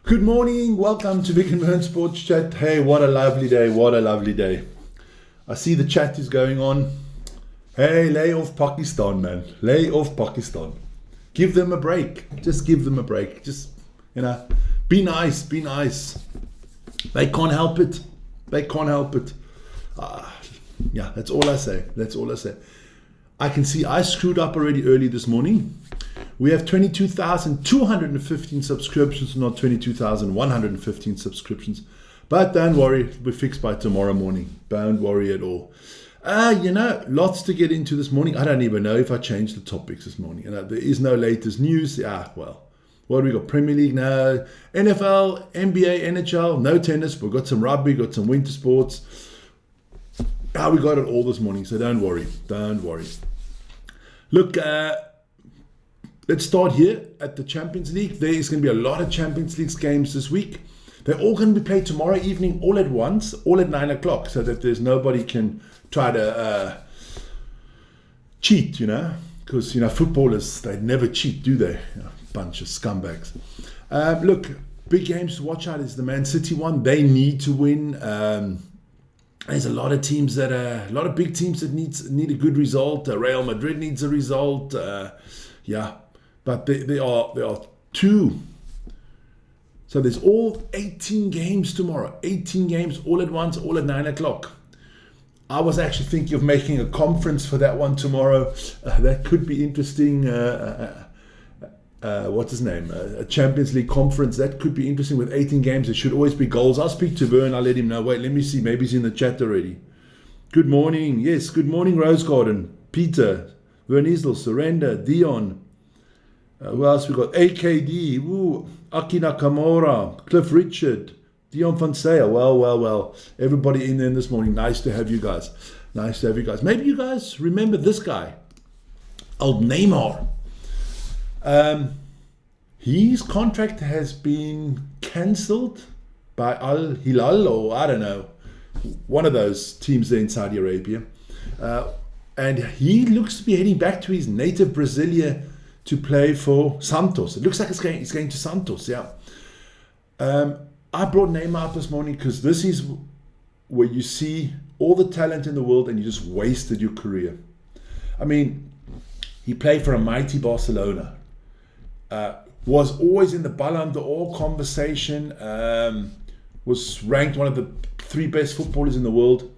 Good morning, welcome to Vik and Wern Sports Chat. Hey, what a lovely day, what a lovely day. I see the chat is going on. Hey, lay off Pakistan, man. Lay off Pakistan. Give them a break. Just give them a break. Just, be nice, be nice. They can't help it. They can't help it. Yeah, that's all I say. That's all I say. I can see I screwed up already early this morning. We have 22,215 subscriptions, not 22,115 subscriptions. But don't worry, we're fixed by tomorrow morning. Don't worry at all. Lots to get into this morning. I don't even know if I changed the topics this morning. There is no latest news. What do we got? Premier League now, NFL, NBA, NHL, no tennis. We've got some rugby, got some winter sports. We got it all this morning, so don't worry. Don't worry. Look, let's start here at the Champions League. There is going to be a lot of Champions League games this week. They're all going to be played tomorrow evening, all at once, all at 9 o'clock, so that there's nobody can try to cheat, because, footballers, they never cheat, do they? Bunch of scumbags. Look, big games to watch out is the Man City one. They need to win. There's a lot of teams a lot of big teams that need a good result. Real Madrid needs a result. But there are two. So there's all 18 games tomorrow. 18 games all at once, all at 9 o'clock. I was actually thinking of making a conference for that one tomorrow. That could be interesting. What's his name? A Champions League conference. That could be interesting with 18 games. There should always be goals. I'll speak to Wern. I'll let him know. Wait, let me see. Maybe he's in the chat already. Good morning. Yes, good morning, Rose Garden. Peter, Wern Isel, Surrender, Dion. Who else we got? AKD, Aki Nakamura, Cliff Richard, Dion Fonseca. Well. Everybody in there this morning. Nice to have you guys. Nice to have you guys. Maybe you guys remember this guy, old Neymar. His contract has been cancelled by Al Hilal, or I don't know, one of those teams there in Saudi Arabia. And he looks to be heading back to his native Brasilia to play for Santos. It looks like he's going to Santos, yeah. I brought Neymar up this morning because this is where you see all the talent in the world and you just wasted your career. I mean, he played for a mighty Barcelona. Was always in the Ballon d'Or conversation. Was ranked one of the 3 best footballers in the world.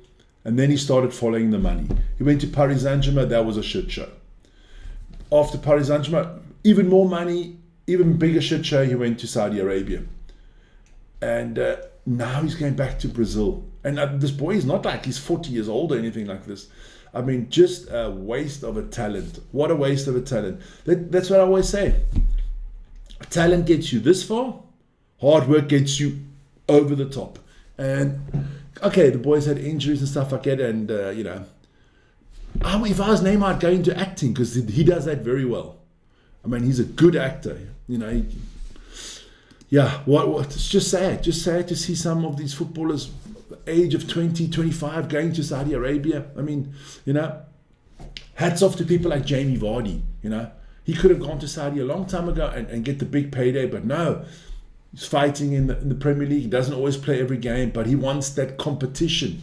And then he started following the money. He went to Paris Saint-Germain. That was a shit show. After Paris Saint-Germain, even more money, even bigger shit show, he went to Saudi Arabia. And now he's going back to Brazil. And this boy is not like he's 40 years old or anything like this. I mean, just a waste of a talent. What a waste of a talent. That's what I always say. Talent gets you this far. Hard work gets you over the top. And, okay, the boys had injuries and stuff like that. And, if I was Neymar, I'd go into acting because he does that very well. I mean, he's a good actor. It's just sad. Just sad to see some of these footballers, age of 20, 25, going to Saudi Arabia. I mean, hats off to people like Jamie Vardy. He could have gone to Saudi a long time ago and get the big payday, but no. He's fighting in the Premier League. He doesn't always play every game, but he wants that competition.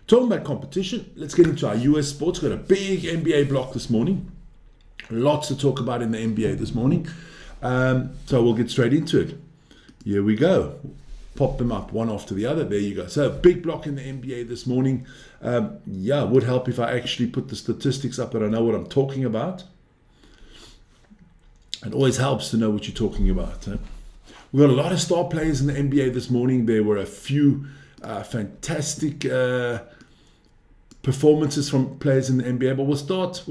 Talking about competition, let's get into our US sports. Got a big NBA block this morning. Lots to talk about in the NBA this morning. So we'll get straight into it. Here we go. Pop them up one after the other. There you go. So big block in the NBA this morning. It would help if I actually put the statistics up that I know what I'm talking about. It always helps to know what you're talking about. We've got a lot of star players in the NBA this morning. There were a few fantastic performances from players in the NBA, but we'll start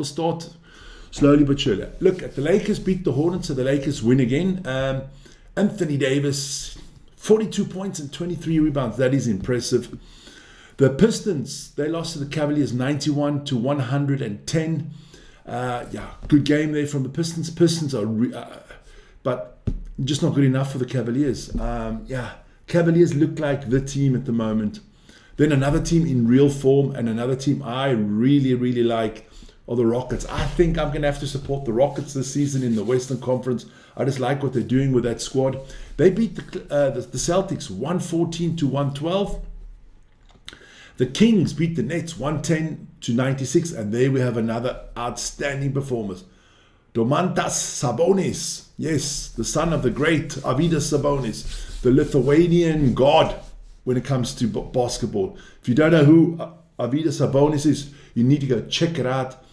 slowly but surely. Look, the Lakers beat the Hornets, so the Lakers win again. Anthony Davis, 42 points and 23 rebounds. That is impressive. The Pistons, they lost to the Cavaliers 91-110. Good game there from the Pistons. Pistons are, but just not good enough for the Cavaliers. Cavaliers look like the team at the moment. Then another team in real form and another team I really, really like or the Rockets. I think I'm going to have to support the Rockets this season in the Western Conference. I just like what they're doing with that squad. They beat the Celtics 114-112. The Kings beat the Nets 110-96. And there we have another outstanding performance. Domantas Sabonis. Yes, the son of the great Arvydas Sabonis, the Lithuanian god when it comes to basketball. If you don't know who Arvydas Sabonis is, you need to go check it out.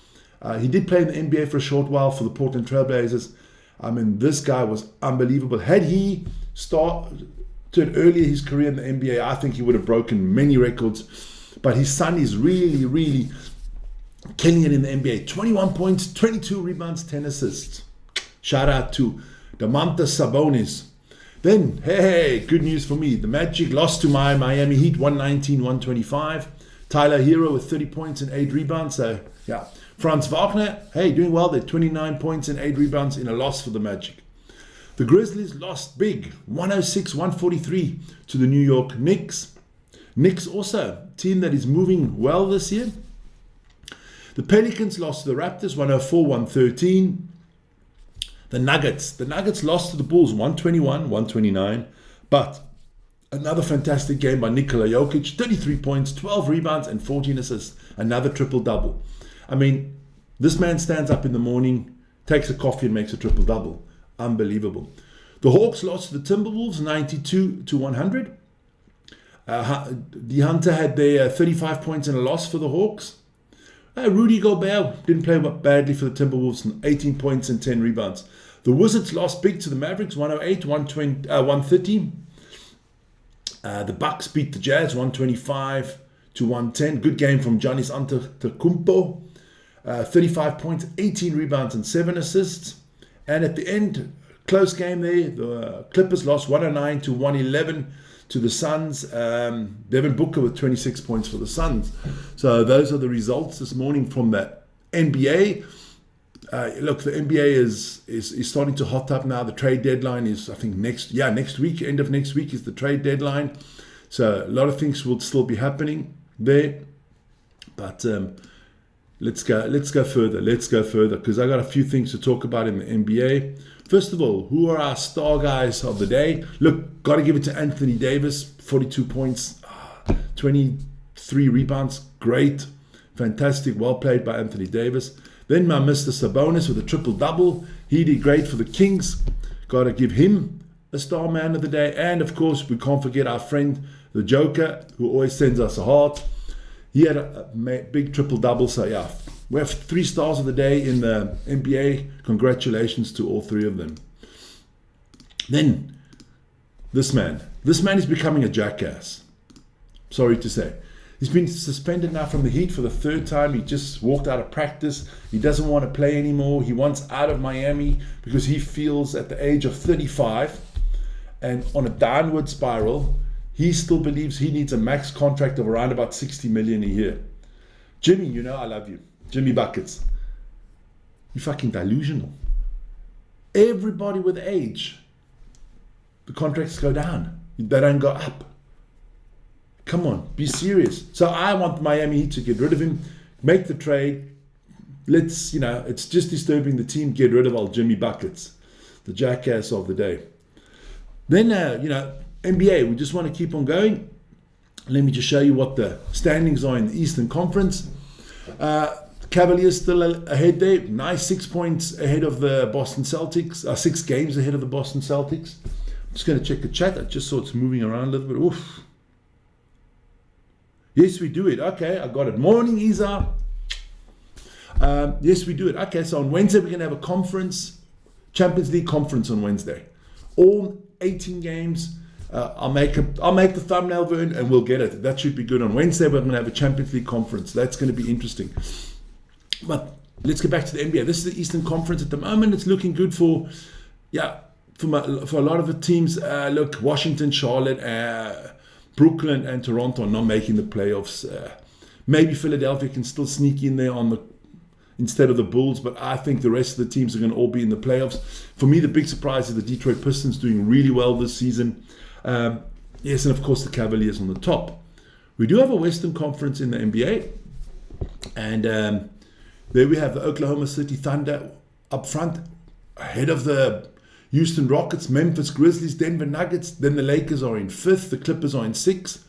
He did play in the NBA for a short while for the Portland Trailblazers. I mean, this guy was unbelievable. Had he started earlier his career in the NBA, I think he would have broken many records. But his son is really, really killing it in the NBA. 21 points, 22 rebounds, 10 assists. Shout out to Domantas Sabonis. Then, hey, good news for me. The Magic lost to my Miami Heat 119-125. Tyler Hero with 30 points and 8 rebounds. So, yeah. Franz Wagner, hey, doing well there. 29 points and 8 rebounds in a loss for the Magic. The Grizzlies lost big, 106-143 to the New York Knicks. Knicks also, team that is moving well this year. The Pelicans lost to the Raptors, 104-113. The Nuggets lost to the Bulls, 121-129. But another fantastic game by Nikola Jokic, 33 points, 12 rebounds, and 14 assists. Another triple-double. I mean, this man stands up in the morning, takes a coffee and makes a triple-double. Unbelievable. The Hawks lost to the Timberwolves, 92-100. Hunter had their 35 points in a loss for the Hawks. Rudy Gobert didn't play badly for the Timberwolves, 18 points and 10 rebounds. The Wizards lost big to the Mavericks, 108-130. The Bucks beat the Jazz, 125-110. Good game from Giannis Antetokounmpo. 35 points, 18 rebounds, and 7 assists. And at the end, close game there. The Clippers lost 109-111 to the Suns. Devin Booker with 26 points for the Suns. So those are the results this morning from the NBA. Look, the NBA is starting to hot up now. The trade deadline is, I think, next week. End of next week is the trade deadline. So a lot of things will still be happening there. But let's go further. Let's go further because I got a few things to talk about in the NBA. First of all, who are our star guys of the day? Look, got to give it to Anthony Davis, 42 points, 23 rebounds. Great, fantastic, well played by Anthony Davis. Then my Mr. Sabonis with a triple-double. He did great for the Kings. Got to give him a star man of the day. And, of course, we can't forget our friend, the Joker, who always sends us a heart. He had a big triple-double. So, yeah, we have 3 stars of the day in the NBA. Congratulations to all 3 of them. Then, this man. This man is becoming a jackass. Sorry to say. He's been suspended now from the Heat for the 3rd time. He just walked out of practice. He doesn't want to play anymore. He wants out of Miami because he feels at the age of 35 and on a downward spiral, he still believes he needs a max contract of around about $60 million a year. Jimmy, you know I love you. Jimmy Buckets. You're fucking delusional. Everybody with age, the contracts go down. They don't go up. Come on, be serious. So I want Miami Heat to get rid of him, make the trade. Let's, it's just disturbing the team. Get rid of old Jimmy Buckets, the jackass of the day. Then, NBA, we just want to keep on going. Let me just show you what the standings are in the Eastern Conference. Cavaliers still ahead there. Nice 6 points ahead of the Boston Celtics. 6 games ahead of the Boston Celtics. I'm just going to check the chat. I just saw it's moving around a little bit. Oof. Yes, we do it. Okay, I got it. Morning, Isa. Yes, we do it. Okay, so on Wednesday we're going to have a conference, Champions League conference on Wednesday. All 18 games. I'll make the thumbnail, Vern, and we'll get it. That should be good. On Wednesday we're going to have a Champions League conference. That's going to be interesting. But let's get back to the NBA. This is the Eastern Conference at the moment. It's looking good for a lot of the teams. Look, Washington, Charlotte, Brooklyn and Toronto are not making the playoffs. Maybe Philadelphia can still sneak in there instead of the Bulls, but I think the rest of the teams are going to all be in the playoffs. For me, the big surprise is the Detroit Pistons doing really well this season. Yes, and of course the Cavaliers on the top. We do have a Western Conference in the NBA, and There we have the Oklahoma City Thunder up front, ahead of the Houston Rockets, Memphis Grizzlies, Denver Nuggets. Then the Lakers are in 5th, the Clippers are in 6th.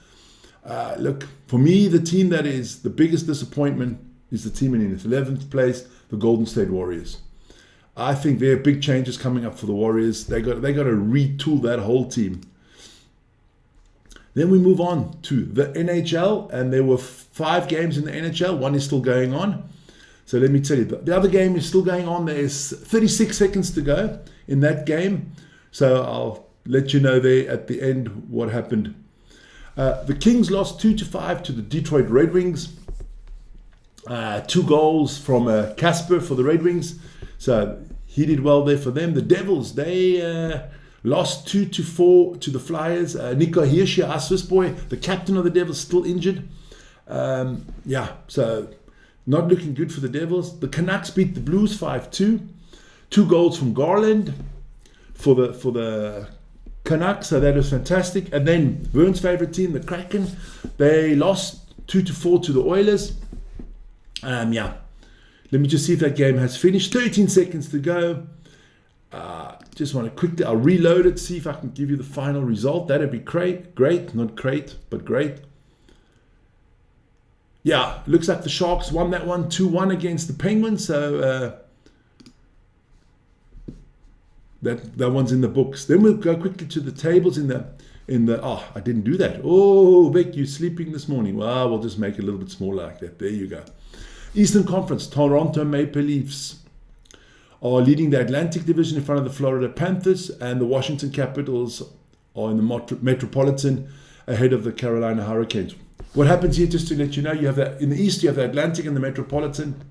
Look, for me, the team that is the biggest disappointment is the team in 11th place, the Golden State Warriors. I think there are big changes coming up for the Warriors. They got to retool that whole team. Then we move on to the NHL, and there were 5 games in the NHL. One is still going on. So let me tell you, the other game is still going on. There's 36 seconds to go in that game. So I'll let you know there at the end what happened. The Kings lost 2-5 to the Detroit Red Wings. 2 goals from Casper for the Red Wings. So he did well there for them. The Devils, they lost 2-4 to the Flyers. Nico Hischier, our Swiss boy, the captain of the Devils, still injured. So not looking good for the Devils. The Canucks beat the Blues 5-2. 2 goals from Garland for the Canucks, so that was fantastic. And then Wern's favorite team, the Kraken, they lost 2-4 to the Oilers. Let me just see if that game has finished. 13 seconds to go. Just want to quickly, I'll reload it, see if I can give you the final result. That'd be great, not great, but great. Yeah, looks like the Sharks won that one 2-1 against the Penguins. So that one's in the books. Then we'll go quickly to the tables in the. I didn't do that. Oh, Vik, you're sleeping this morning. Well, we'll just make it a little bit smaller like that. There you go. Eastern Conference, Toronto Maple Leafs are leading the Atlantic Division in front of the Florida Panthers, and the Washington Capitals are in the Metropolitan ahead of the Carolina Hurricanes. What happens here, just to let you know, you have that in the East, you have the Atlantic and the Metropolitan.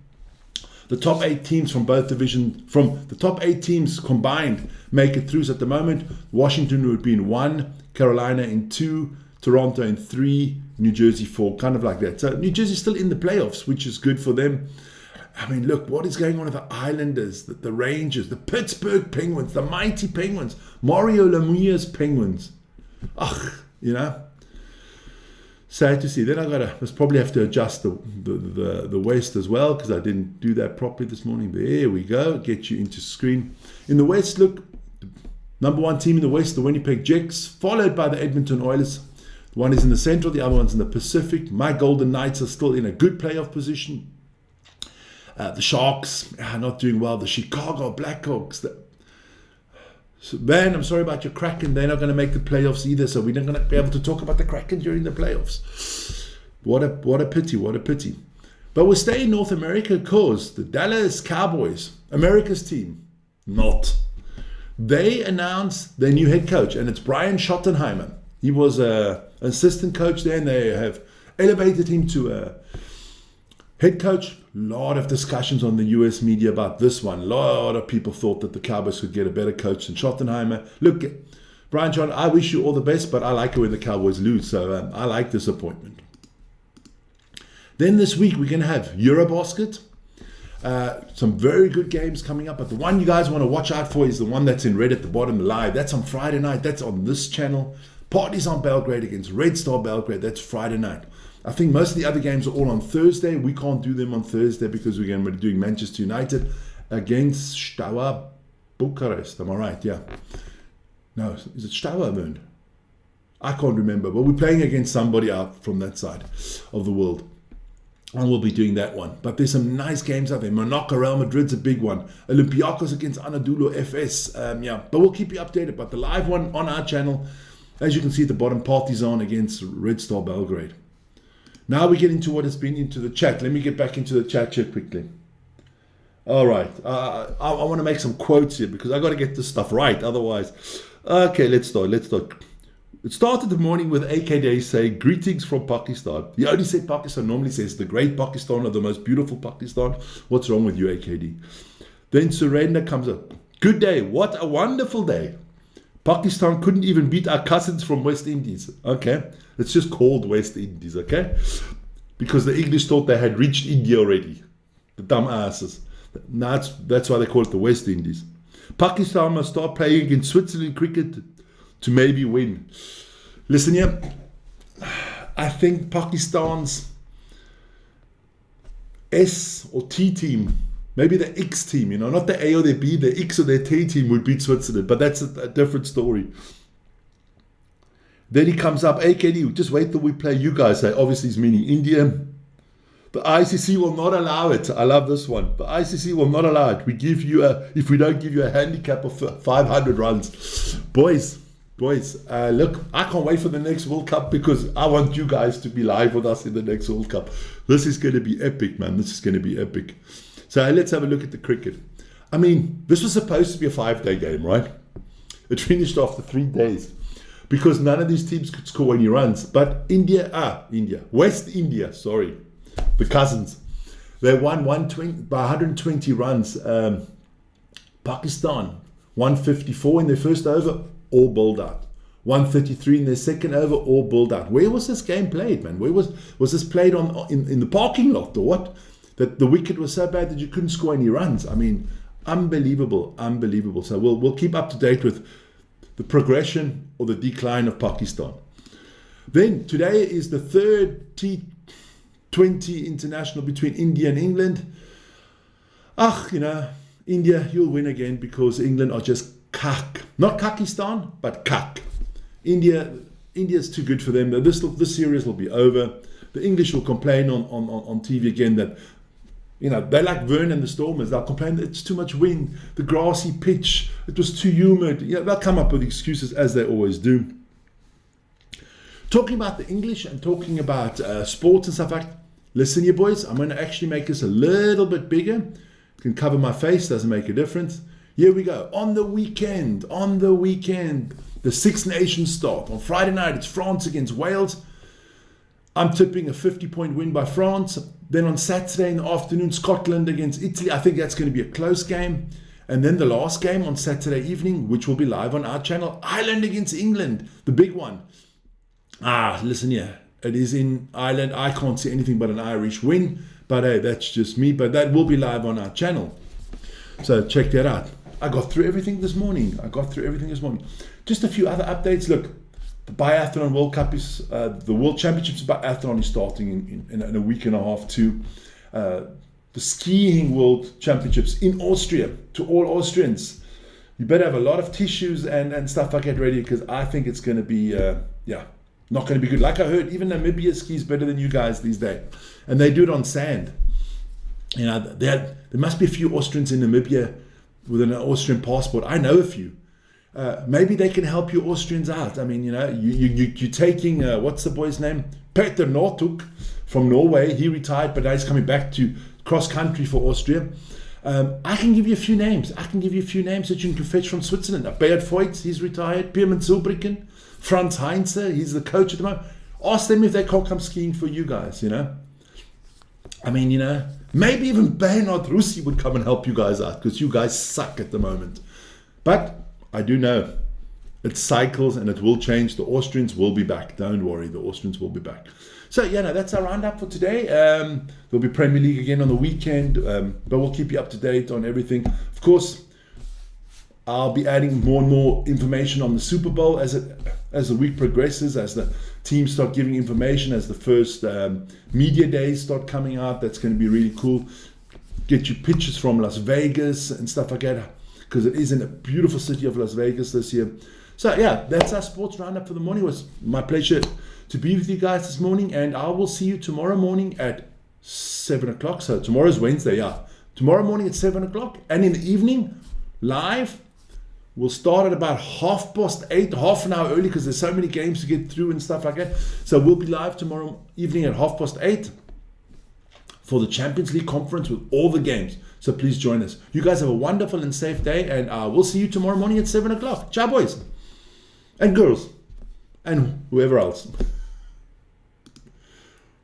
The top 8 teams from both divisions, from the top 8 teams combined, make it through. So at the moment, Washington would be in 1, Carolina in 2, Toronto in 3, New Jersey 4, kind of like that. So New Jersey's still in the playoffs, which is good for them. I mean, look, what is going on with the Islanders, the Rangers, the Pittsburgh Penguins, the mighty Penguins, Mario Lemieux's Penguins. Sad to see. Then must probably have to adjust the West as well, because I didn't do that properly this morning. There we go. Get you into screen. In the West, look, number 1 team in the West, the Winnipeg Jets, followed by the Edmonton Oilers. One is in the Central, the other one's in the Pacific. My Golden Knights are still in a good playoff position. The Sharks are not doing well. The Chicago Blackhawks. Man, I'm sorry about your Kraken. They're not going to make the playoffs either, so we're not going to be able to talk about the Kraken during the playoffs. What a pity, what a pity. But we'll stay in North America because the Dallas Cowboys, America's team, not. They announced their new head coach, and it's Brian Schottenheimer. He was an assistant coach there, and they have elevated him to a head coach. A lot of discussions on the US media about this one. A lot of people thought that the Cowboys could get a better coach than Schottenheimer. Look, Brian John, I wish you all the best, but I like it when the Cowboys lose, so I like this appointment. Then this week we're going to have Eurobasket. Some very good games coming up, but the one you guys want to watch out for is the one that's in red at the bottom, live. That's on Friday night. That's on this channel. Partizan Belgrade against Red Star Belgrade. That's Friday night. I think most of the other games are all on Thursday. We can't do them on Thursday because we're going to be doing Manchester United against Steaua Bucharest. Am I right? Yeah. No, is it Steaua, Wern? I can't remember, but we're playing against somebody out from that side of the world. And we'll be doing that one. But there's some nice games out there. Monaco, Real Madrid's a big one. Olympiacos against Anadolu FS. But we'll keep you updated. But the live one on our channel, as you can see at the bottom, Partizan against Red Star Belgrade. Now we get into what has been into the chat. Let me get back into the chat here quickly. All right. I want to make some quotes here because I got to get this stuff right. Otherwise, okay, let's start. It started the morning with AKD saying, greetings from Pakistan. He only said Pakistan, normally says the great Pakistan or the most beautiful Pakistan. What's wrong with you, AKD? Then Surrender comes up. Good day. What a wonderful day. Pakistan couldn't even beat our cousins from West Indies. Okay. It's just called West Indies, okay? Because the English thought they had reached India already. The dumb asses. Now that's why they call it the West Indies. Pakistan must start playing against Switzerland cricket to maybe win. Listen here. I think Pakistan's S or T team, maybe the X team, not the A or the B, the X or the T team would beat Switzerland, but that's a different story. Then he comes up, hey Kenny, just wait till we play you guys. Obviously he's meaning India. The ICC will not allow it. I love this one. The ICC will not allow it. If we don't give you a handicap of 500 runs. Boys, look, I can't wait for the next World Cup because I want you guys to be live with us in the next World Cup. This is going to be epic, man. This is going to be epic. So let's have a look at the cricket. I mean, this was supposed to be a 5-day game, right? It finished after 3 days because none of these teams could score any runs. But West India, the cousins, they won 120 runs. Pakistan, 154 in their first over, all bowled out. 133 in their second over, all bowled out. Where was this game played, man? Where was this played in the parking lot or what? That the wicket was so bad that you couldn't score any runs. I mean, unbelievable. So we'll keep up to date with the progression or the decline of Pakistan. Then today is the third T20 international between India and England. India, you'll win again because England are just kak. Not Kakistan, but kak. India's too good for them. This series will be over. The English will complain on TV again that, they like Wern and the Stormers. They'll complain that it's too much wind, the grassy pitch, it was too humid. They'll come up with excuses as they always do. Talking about the English and talking about sports and stuff like that, listen, you boys, I'm going to actually make this a little bit bigger. It can cover my face, doesn't make a difference. Here we go. On the weekend, the Six Nations start. On Friday night, it's France against Wales. I'm tipping a 50-point win by France. Then on Saturday in the afternoon, Scotland against Italy. I think that's going to be a close game. And then the last game on Saturday evening, which will be live on our channel, Ireland against England, the big one. Listen here. It is in Ireland. I can't see anything but an Irish win. But hey, that's just me. But that will be live on our channel. So check that out. I got through everything this morning. Just a few other updates. Look, the Biathlon World Cup is, the World Championships of Biathlon is starting in a week and a half too. The Skiing World Championships in Austria, to all Austrians. You better have a lot of tissues and stuff like that ready because I think it's going to be, not going to be good. Like I heard, even Namibia skis better than you guys these days. And they do it on sand. There must be a few Austrians in Namibia with an Austrian passport. I know a few. Maybe they can help you Austrians out. I mean, you're taking, what's the boy's name? Peter Northug from Norway. He retired, but now he's coming back to cross country for Austria. I can give you a few names. That you can fetch from Switzerland. Beat Voigt, he's retired. Pierman Zulbricken. Franz Heinze, he's the coach at the moment. Ask them if they can't come skiing for you guys, I mean, maybe even Bernard Russi would come and help you guys out because you guys suck at the moment. But I do know it cycles and it will change. The Austrians will be back. Don't worry, the Austrians will be back. So, that's our roundup for today. There'll be Premier League again on the weekend, but we'll keep you up to date on everything. Of course, I'll be adding more and more information on the Super Bowl as the week progresses, as the teams start giving information, as the first media days start coming out. That's going to be really cool. Get you pictures from Las Vegas and stuff like that, because it is in a beautiful city of Las Vegas this year. So that's our sports roundup for the morning. It was my pleasure to be with you guys this morning, and I will see you tomorrow morning at 7 o'clock. So tomorrow's Wednesday, Tomorrow morning at 7 o'clock, and in the evening, live. We'll start at about 8:30, half an hour early, because there's so many games to get through and stuff like that. So we'll be live tomorrow evening at 8:30 for the Champions League conference with all the games. So please join us. You guys have a wonderful and safe day, and we'll see you tomorrow morning at 7 o'clock. Ciao, boys and girls and whoever else.